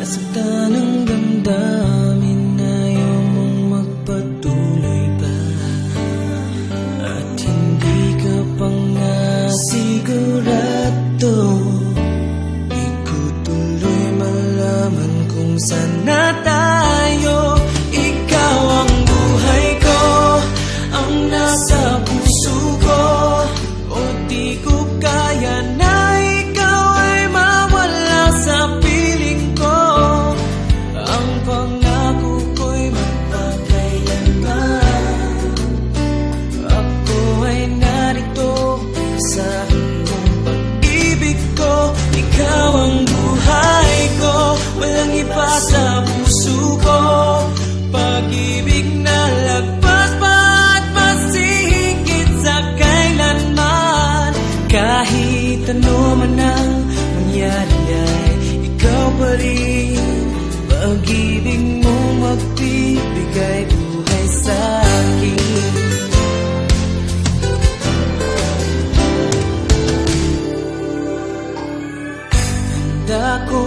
Nasaktan ang damdamin, ayaw mong magpatuloy pa. At hindi ka pa nga sigurado. Di ko tuloy malaman kung saan na tayo. Ikaw ang buhay ko, ang nasa puso ko. O di ko kaya na ikaw ay mawala sa piling ko. Ang pangako ko'y magpakailanman. Ako ay narito sa iyong pag-ibig ko. Ikaw ang buhay ko, walang iba sa puso ko. Pag-ibig na lagpas pa at mas higit sa kailanman. Kahit ano man ang mangyari ay ikaw pa rin. Pag-ibig mo magbibigay buhay sa akin. Handa ko